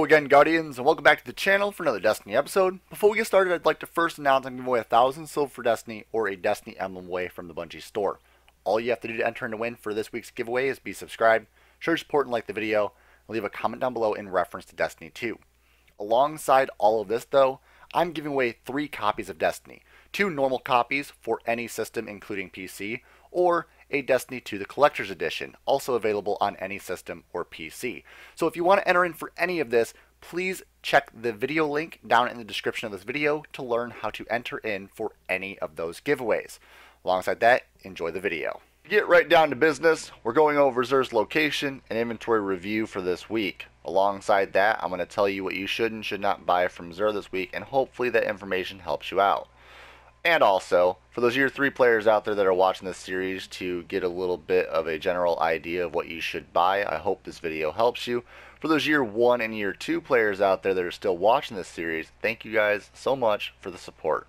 Hello again, Guardians, and welcome back to the channel for another Destiny episode. Before we get started, I'd like to first announce I'm giving away 1,000 silver for Destiny or a Destiny emblem away from the Bungie store. All you have to do to enter and to win for this week's giveaway is be subscribed, show your support and like the video, and leave a comment down below in reference to Destiny 2. Alongside all of this though, I'm giving away 3 copies of Destiny, 2 normal copies for any system including PC, or a Destiny 2 the Collector's Edition, also available on any system or PC. So if you want to enter in for any of this, please check the video link down in the description of this video to learn how to enter in for any of those giveaways. Alongside that, enjoy the video. To get right down to business, we're going over XUR's location and inventory review for this week. Alongside that, I'm going to tell you what you should and should not buy from XUR this week, and hopefully that information helps you out. And also, for those Year 3 players out there that are watching this series to get a little bit of a general idea of what you should buy, I hope this video helps you. For those Year 1 and Year 2 players out there that are still watching this series, thank you guys so much for the support.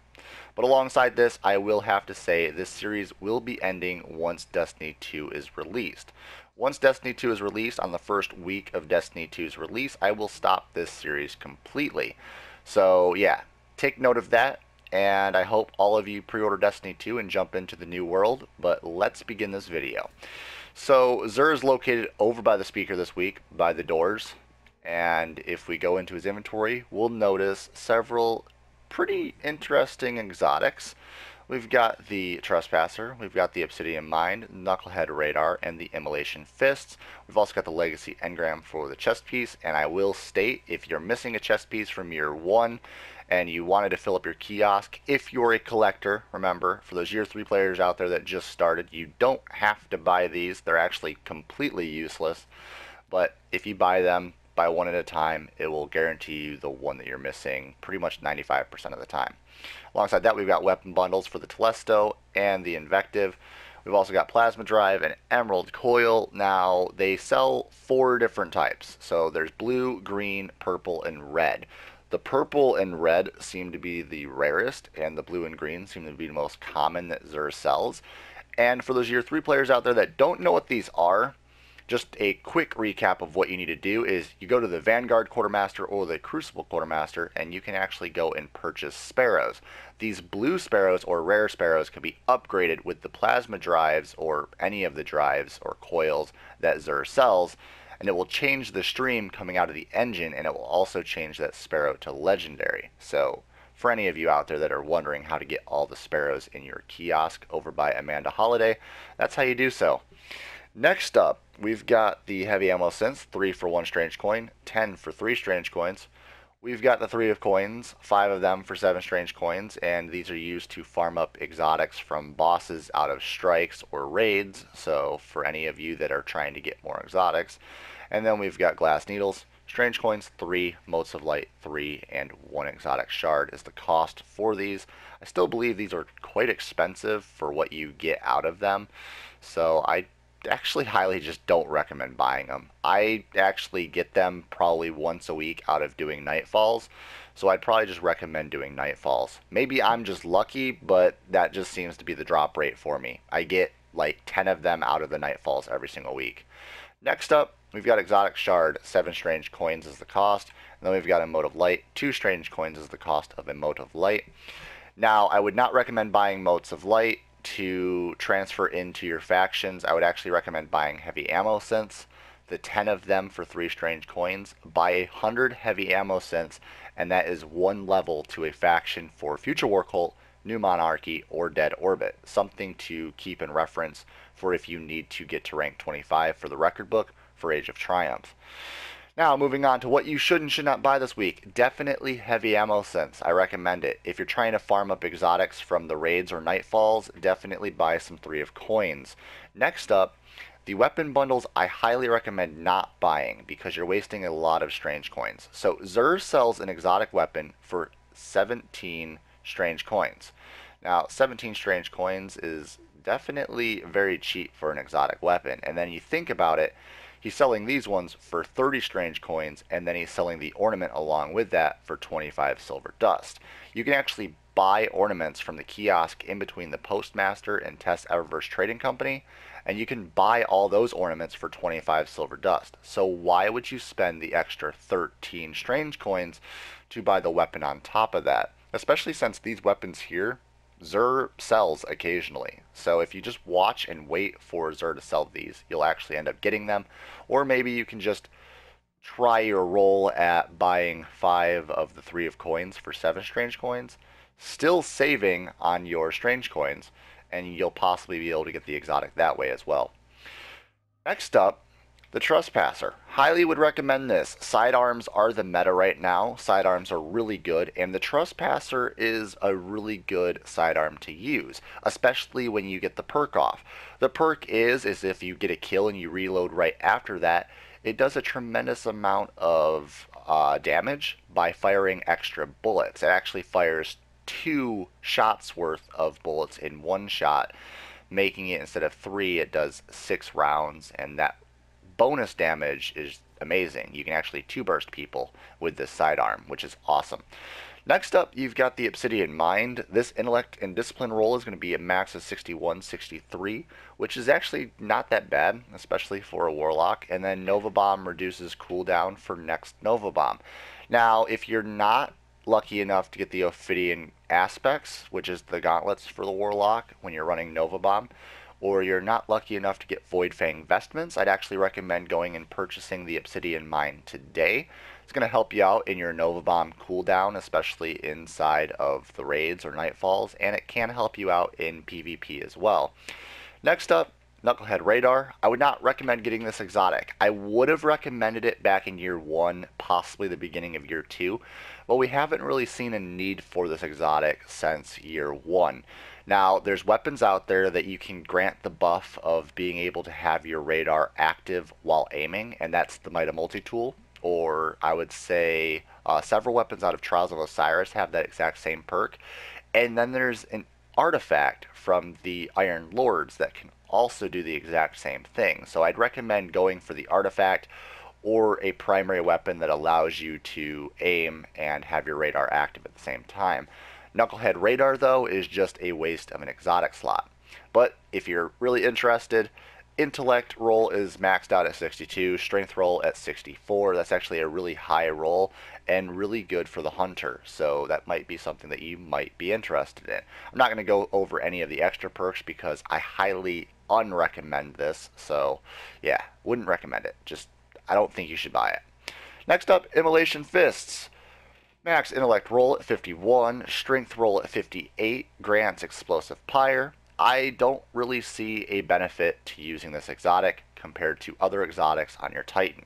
But alongside this, I will have to say this series will be ending once Destiny 2 is released. Once Destiny 2 is released, on the first week of Destiny 2's release, I will stop this series completely. So yeah, take note of that. And I hope all of you pre-order Destiny 2 and jump into the new world, but let's begin this video. So XUR is located over by the speaker this week, by the doors, and if we go into his inventory, we'll notice several pretty interesting exotics. We've got the Trespasser, we've got the Obsidian Mind, Knucklehead Radar, and the Immolation Fists. We've also got the Legacy Engram for the chest piece, and I will state, if you're missing a chest piece from Year 1, and you wanted to fill up your kiosk, if you're a collector, remember, for those Year 3 players out there that just started, you don't have to buy these. They're actually completely useless. But if you buy them, buy one at a time, it will guarantee you the one that you're missing pretty much 95% of the time. Alongside that, we've got weapon bundles for the Telesto and the Invective. We've also got Plasma Drive and Emerald Coil. Now, they sell 4 different types. So there's blue, green, purple, and red. The purple and red seem to be the rarest, and the blue and green seem to be the most common that XUR sells. And for those Year 3 players out there that don't know what these are, just a quick recap of what you need to do is you go to the Vanguard Quartermaster or the Crucible Quartermaster, and you can actually go and purchase sparrows. These blue sparrows or rare sparrows can be upgraded with the plasma drives or any of the drives or coils that XUR sells, and it will change the stream coming out of the engine, and it will also change that sparrow to legendary. So for any of you out there that are wondering how to get all the sparrows in your kiosk over by Amanda Holiday, that's how you do so. Next up, we've got the heavy ammo synths, 3 for 1 strange coin, 10 for 3 strange coins. We've got the 3 of coins, 5 of them for 7 strange coins, and these are used to farm up exotics from bosses out of strikes or raids, so for any of you that are trying to get more exotics. And then we've got glass needles, strange coins 3, motes of light 3, and 1 exotic shard is the cost for these. I still believe these are quite expensive for what you get out of them, so I actually highly just don't recommend buying them. I actually get them probably once a week out of doing nightfalls, so I'd probably just recommend doing nightfalls. Maybe I'm just lucky, but that just seems to be the drop rate for me. I get like 10 of them out of the nightfalls every single week. Next up, we've got exotic shard, 7 strange coins is the cost, and then we've got a mote of light, 2 strange coins is the cost of a mote of light. Now, I would not recommend buying motes of light to transfer into your factions. I would actually recommend buying heavy ammo synths, the 10 of them for 3 strange coins. Buy 100 heavy ammo synths, and that is 1 level to a faction for Future War Cult, New Monarchy, or Dead Orbit. Something to keep in reference for if you need to get to rank 25 for the record book for Age of Triumph. Now, moving on to what you should and should not buy this week. Definitely heavy ammo synths. I recommend it. If you're trying to farm up exotics from the raids or nightfalls, definitely buy some 3 of coins. Next up, the weapon bundles I highly recommend not buying because you're wasting a lot of strange coins. So XUR sells an exotic weapon for 17 strange coins. Now, 17 strange coins is definitely very cheap for an exotic weapon, and then you think about it, he's selling these ones for 30 strange coins, and then he's selling the ornament along with that for 25 silver dust. You can actually buy ornaments from the kiosk in between the Postmaster and Test Eververse Trading Company, and you can buy all those ornaments for 25 silver dust. So why would you spend the extra 13 strange coins to buy the weapon on top of that? Especially since these weapons here, XUR sells occasionally. So if you just watch and wait for XUR to sell these, you'll actually end up getting them. Or maybe you can just try your roll at buying 5 of the 3 of coins for 7 strange coins, still saving on your strange coins, and you'll possibly be able to get the exotic that way as well. Next up, the Trespasser. Highly would recommend this. Sidearms are the meta right now. Sidearms are really good, and the Trespasser is a really good sidearm to use, especially when you get the perk off. The perk is if you get a kill and you reload right after that, it does a tremendous amount of damage by firing extra bullets. It actually fires 2 shots worth of bullets in 1 shot, making it, instead of 3, it does 6 rounds, and that bonus damage is amazing. You can actually 2-burst people with this sidearm, which is awesome. Next up, you've got the Obsidian Mind. This intellect and discipline roll is going to be a max of 61, 63, which is actually not that bad, especially for a warlock. And then Nova Bomb reduces cooldown for next Nova Bomb. Now, if you're not lucky enough to get the Ophidian Aspects, which is the gauntlets for the warlock when you're running Nova Bomb, or you're not lucky enough to get Void Fang Vestments, I'd actually recommend going and purchasing the Obsidian Mind today. It's going to help you out in your Nova Bomb cooldown, especially inside of the raids or nightfalls, and it can help you out in PvP as well. Next up, Knucklehead Radar. I would not recommend getting this exotic. I would have recommended it back in year 1, possibly the beginning of year 2, but we haven't really seen a need for this exotic since year 1. Now, there's weapons out there that you can grant the buff of being able to have your radar active while aiming, and that's the Mida Multi-Tool, or I would say several weapons out of Trials of Osiris have that exact same perk. And then there's an artifact from the Iron Lords that can also do the exact same thing. So I'd recommend going for the artifact or a primary weapon that allows you to aim and have your radar active at the same time. Knucklehead Radar, though, is just a waste of an exotic slot. But if you're really interested, intellect roll is maxed out at 62, strength roll at 64. That's actually a really high roll and really good for the hunter, so that might be something that you might be interested in. I'm not going to go over any of the extra perks because I highly unrecommend this, so yeah, wouldn't recommend it. Just, I don't think you should buy it. Next up, Immolation Fists. Max intellect roll at 51, strength roll at 58, grants explosive pyre. I don't really see a benefit to using this exotic compared to other exotics on your Titan.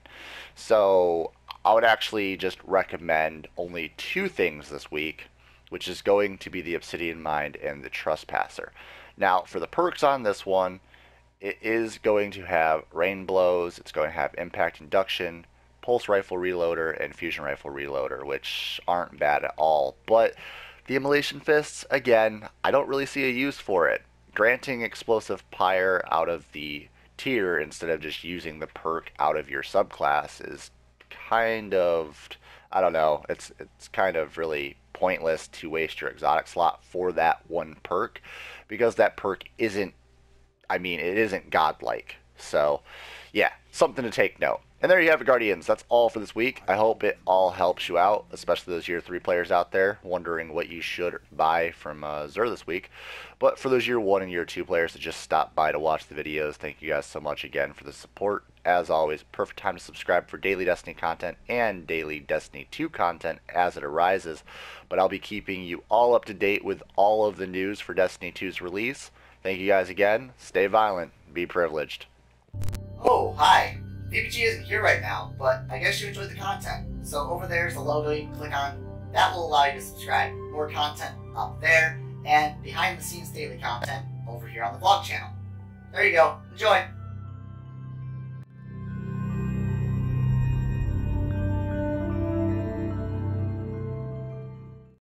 So I would actually just recommend only 2 things this week, which is going to be the Obsidian Mind and the Trespasser. Now, for the perks on this one, it is going to have Rain Blows, it's going to have Impact Induction, Pulse Rifle Reloader, and Fusion Rifle Reloader, which aren't bad at all. But the Immolation Fists, again, I don't really see a use for it. Granting explosive pyre out of the tier instead of just using the perk out of your subclass is kind of, I don't know, it's kind of really pointless to waste your exotic slot for that one perk, because that perk isn't, I mean, it isn't godlike. So yeah, something to take note. And there you have it, Guardians. That's all for this week. I hope it all helps you out, especially those Year 3 players out there wondering what you should buy from XUR this week. But for those Year 1 and Year 2 players that just stopped by to watch the videos, thank you guys so much again for the support. As always, perfect time to subscribe for daily Destiny content and daily Destiny 2 content as it arises. But I'll be keeping you all up to date with all of the news for Destiny 2's release. Thank you guys again. Stay violent. Be privileged. Oh, hi. VPG isn't here right now, but I guess you enjoyed the content. So over there is the logo you can click on. That will allow you to subscribe. More content up there, and behind the scenes daily content over here on the vlog channel. There you go. Enjoy!